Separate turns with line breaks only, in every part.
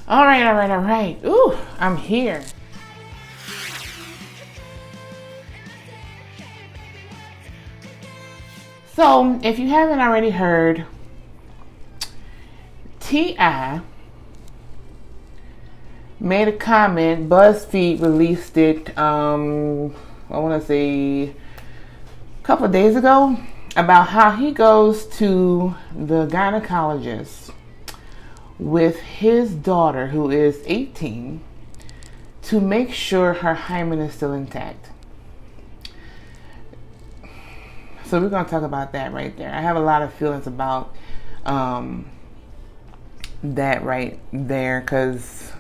All right. Ooh, I'm here. So, if you haven't already heard, T.I. made a comment. BuzzFeed released it, I want to say a couple of days ago, about how he goes to the gynecologist with his daughter, who is 18, to make sure her hymen is still intact. So we're going to talk about that right there. I have a lot of feelings about that right there, because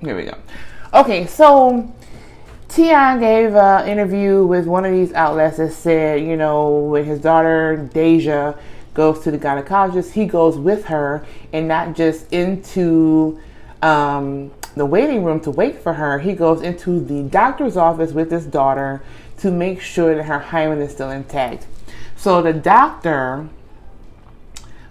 here we go. Okay, so T.I. gave an interview with one of these outlets that said, you know, when his daughter Deja goes to the gynecologist, he goes with her, and not just into the waiting room to wait for her. He goes into the doctor's office with his daughter to make sure that her hymen is still intact. So the doctor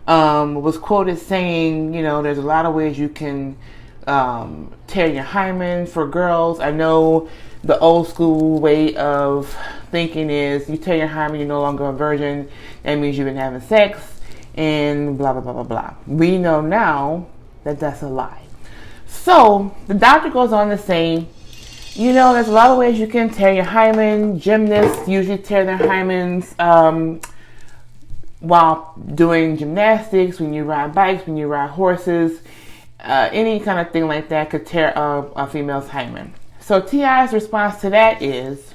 was quoted saying, you know, there's a lot of ways you can tear your hymen for girls. I know the old school way of thinking is you tear your hymen, you're no longer a virgin. That means you've been having sex and blah, blah, blah, blah, blah. We know now that that's a lie. So the doctor goes on to say, you know, there's a lot of ways you can tear your hymen. Gymnasts usually tear their hymens while doing gymnastics, when you ride bikes, when you ride horses. Any kind of thing like that could tear a female's hymen. So T.I.'s response to that is,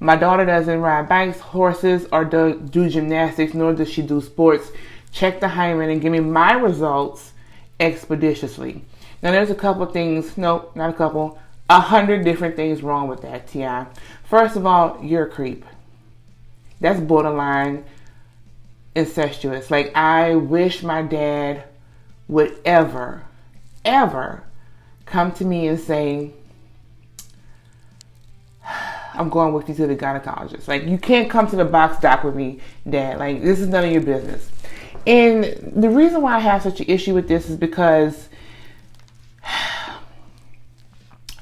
my daughter doesn't ride bikes, horses, or do gymnastics, nor does she do sports. Check the hymen and give me my results expeditiously. Now there's a couple things, no, not a couple, 100 different things wrong with that, T.I. First of all, you're a creep. That's borderline incestuous. Like, I wish my dad would ever come to me and say, I'm going with you to the gynecologist. Like, you can't come to the box doc with me, Dad. Like, this is none of your business. And the reason why I have such an issue with this is because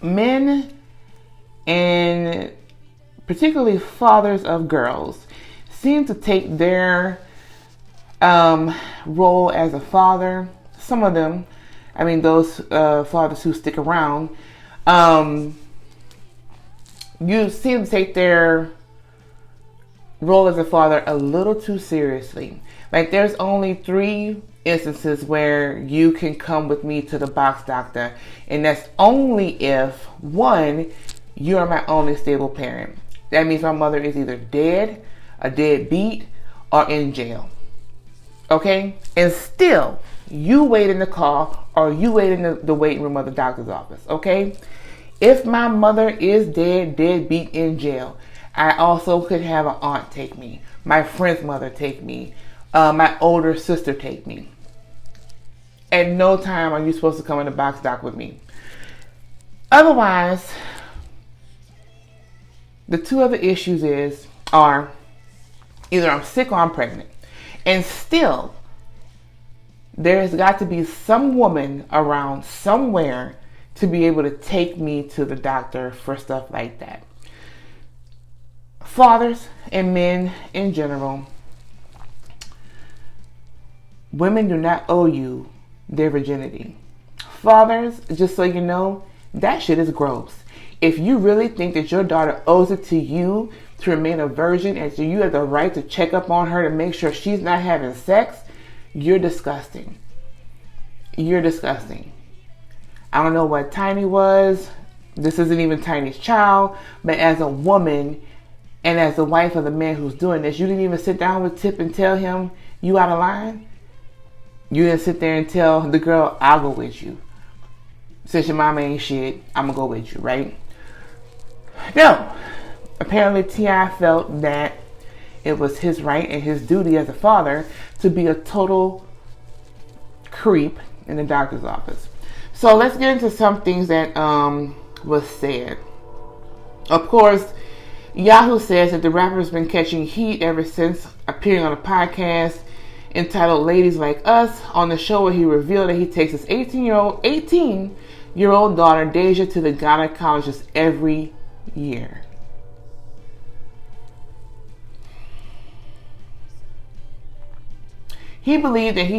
men, and particularly fathers of girls, seem to take their role as a father, some of them, I mean those fathers who stick around, you seem to take their role as a father a little too seriously. Like, there's only 3 instances where you can come with me to the box doctor, and that's only if, 1, you are my only stable parent. That means my mother is either dead, a deadbeat, or in jail. Okay? And still, you wait in the car, or you wait in the waiting room of the doctor's office. Okay? If my mother is dead, deadbeat, in jail, I also could have an aunt take me, my friend's mother take me, my older sister take me. At no time are you supposed to come in the box doc with me. Otherwise, the 2 other issues are either I'm sick or I'm pregnant. And still, there's got to be some woman around somewhere to be able to take me to the doctor for stuff like that. Fathers and men in general, women do not owe you their virginity. Fathers, just so you know, that shit is gross. If you really think that your daughter owes it to you to remain a virgin and so you have the right to check up on her to make sure she's not having sex, you're disgusting. You're disgusting. I don't know what Tiny was. This isn't even Tiny's child. But as a woman and as the wife of the man who's doing this, you didn't even sit down with Tip and tell him you out of line. You didn't sit there and tell the girl, I'll go with you. Since your mama ain't shit, I'm gonna go with you, right? No. Apparently T.I. felt that it was his right and his duty as a father to be a total creep in the doctor's office. So let's get into some things that was said. Of course, Yahoo says that the rapper has been catching heat ever since appearing on a podcast entitled Ladies Like Us. On the show, where he revealed that he takes his 18-year-old daughter Deja to the gynecologist every year. He believed that he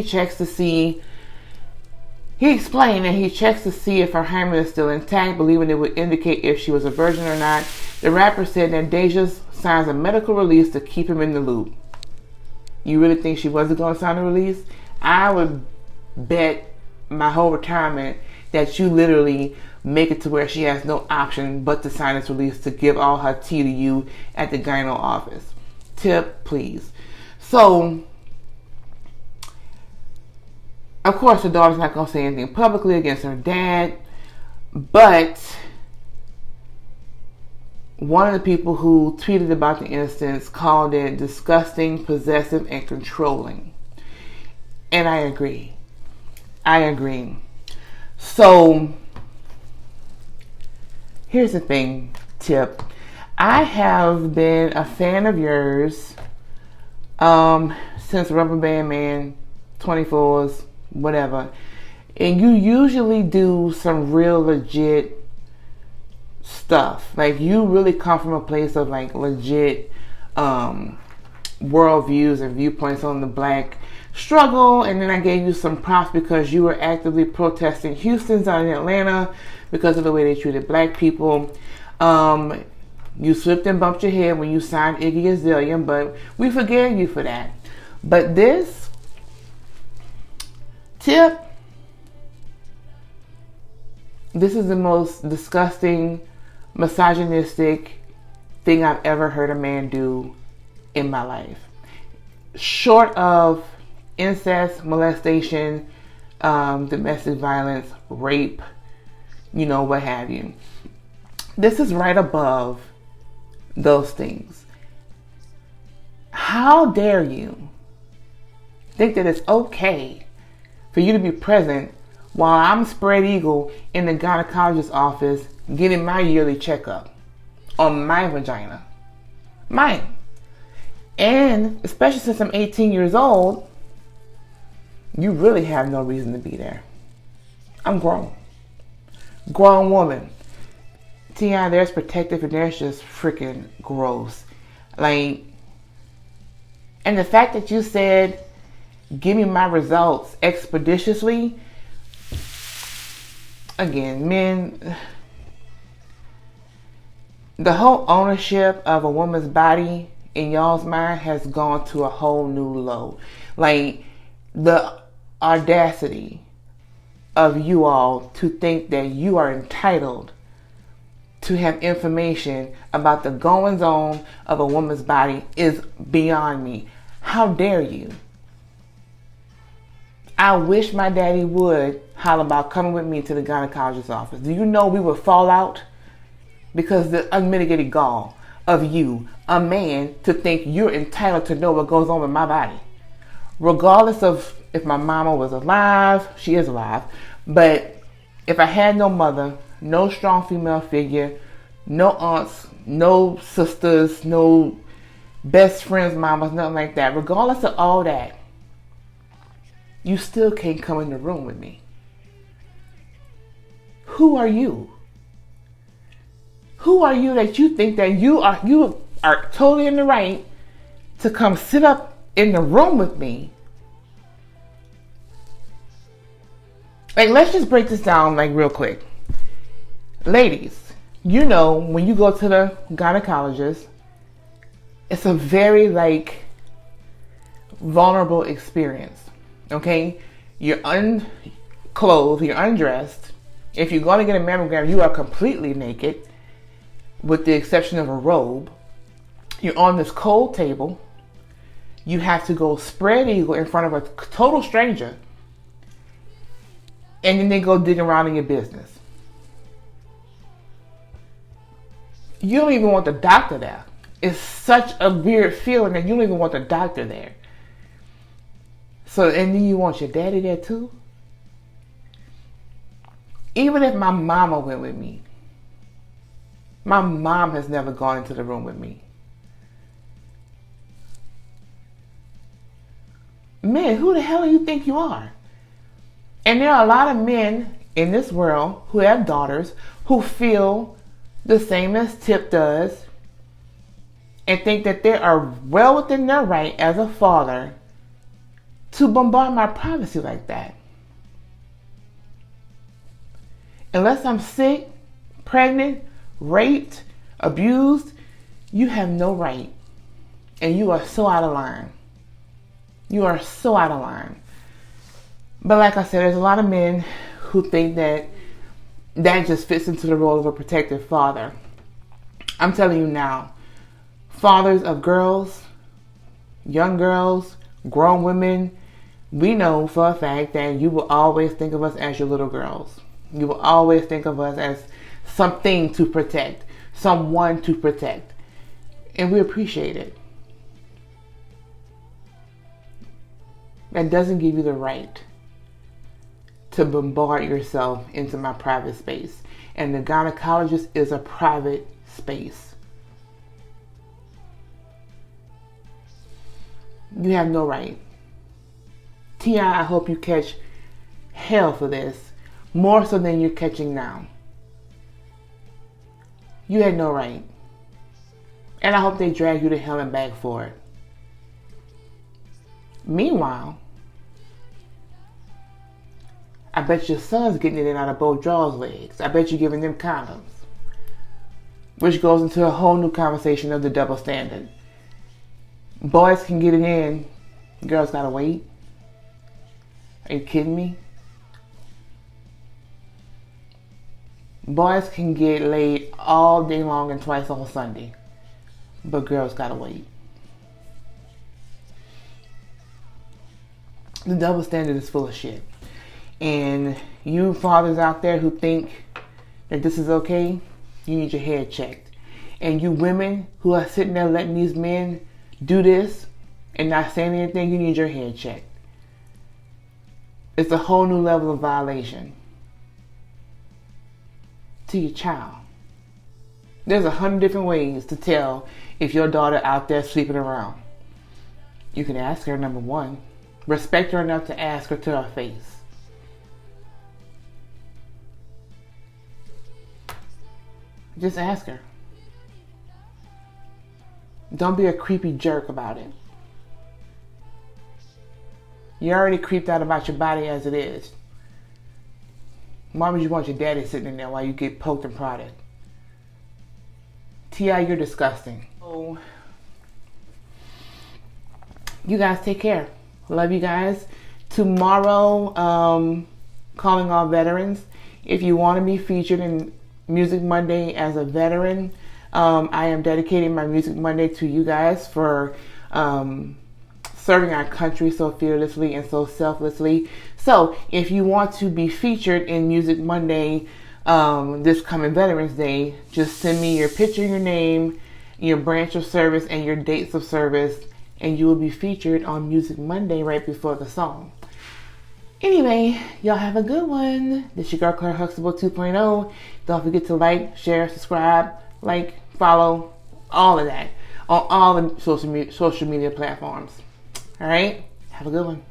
explained that he checks to see if her hymen is still intact, believing it would indicate if she was a virgin or not. The rapper said that Deja signs a medical release to keep him in the loop. You really think she wasn't going to sign a release? I would bet my whole retirement that you literally make it to where she has no option but to sign this release to give all her tea to you at the gyno office. Tip, please. So, of course, the daughter's not going to say anything publicly against her dad, but one of the people who tweeted about the instance called it disgusting, possessive, and controlling. And I agree. So, here's the thing, Tip. I have been a fan of yours since Rubber Band Man, 24s, whatever. And you usually do some real legit stuff. Like, you really come from a place of like legit worldviews and viewpoints on the black struggle. And then I gave you some props because you were actively protesting Houston's out in Atlanta because of the way they treated black people. You slipped and bumped your head when you signed Iggy Azalea, but we forgave you for that. But this, Tip, this is the most disgusting, misogynistic thing I've ever heard a man do in my life. Short of incest, molestation, domestic violence, rape, what have you. This is right above those things. How dare you think that it's okay for you to be present while I'm spread eagle in the gynecologist's office getting my yearly checkup on my vagina? Mine. And especially since I'm 18 years old, you really have no reason to be there. I'm grown. Grown woman. T.I., there's protective and there's just freaking gross. Like, and the fact that you said, give me my results expeditiously. Again, men, the whole ownership of a woman's body in y'all's mind has gone to a whole new low. Like, the audacity of you all to think that you are entitled to have information about the goings on of a woman's body is beyond me. How dare you? I wish my daddy would holler about coming with me to the gynecologist's office. Do you know we would fall out? Because the unmitigated gall of you, a man, to think you're entitled to know what goes on with my body. Regardless of if my mama was alive, she is alive, but if I had no mother, no strong female figure, no aunts, no sisters, no best friends, mamas, nothing like that, regardless of all that, you still can't come in the room with me. Who are you? Who are you that you think that you are totally in the right to come sit up in the room with me? Like, let's just break this down like real quick. Ladies, when you go to the gynecologist, it's a very vulnerable experience. Okay? You're unclothed, you're undressed. If you're going to get a mammogram, you are completely naked, with the exception of a robe. You're on this cold table. You have to go spread eagle in front of a total stranger. And then they go digging around in your business. You don't even want the doctor there. It's such a weird feeling that you don't even want the doctor there. So, and then you want your daddy there too? Even if my mama went with me, My mom has never gone into the room with me. Men, who the hell do you think you are? And there are a lot of men in this world who have daughters who feel the same as Tip does and think that they are well within their right as a father to bombard my privacy like that. Unless I'm sick, pregnant, raped, abused, you have no right. And you are so out of line. You are so out of line. But like I said, there's a lot of men who think that that just fits into the role of a protective father. I'm telling you now, fathers of girls, young girls, grown women, we know for a fact that you will always think of us as your little girls. You will always think of us as something to protect, someone to protect. And we appreciate it. That doesn't give you the right to bombard yourself into my private space. And the gynecologist is a private space. You have no right. T.I., I hope you catch hell for this, more so than you're catching now. You had no right. And I hope they drag you to hell and back for it. Meanwhile, I bet your son's getting it in out of both drawers' legs. I bet you're giving them condoms. Which goes into a whole new conversation of the double standard. Boys can get it in, girls gotta wait. Are you kidding me? Boys can get laid all day long and twice on Sunday, but girls gotta wait. The double standard is full of shit. And you fathers out there who think that this is okay, you need your head checked. And you women who are sitting there letting these men do this and not saying anything, you need your head checked. It's a whole new level of violation to your child. There's 100 different ways to tell if your daughter out there sleeping around. You can ask her, number one. Respect her enough to ask her to her face. Just ask her. Don't be a creepy jerk about it. You're already creeped out about your body as it is. Why would you want your daddy sitting in there while you get poked and prodded? T.I., you're disgusting. So, you guys take care. Love you guys. Tomorrow, calling all veterans. If you want to be featured in Music Monday as a veteran, I am dedicating my Music Monday to you guys for serving our country so fearlessly and so selflessly. So if you want to be featured in Music Monday this coming Veterans Day, just send me your picture, your name, your branch of service, and your dates of service, and you will be featured on Music Monday right before the song. Anyway, y'all have a good one. This your girl Claire Huxtable 2.0. Don't forget to like, share, subscribe, follow, all of that on all the social media platforms. All right, have a good one.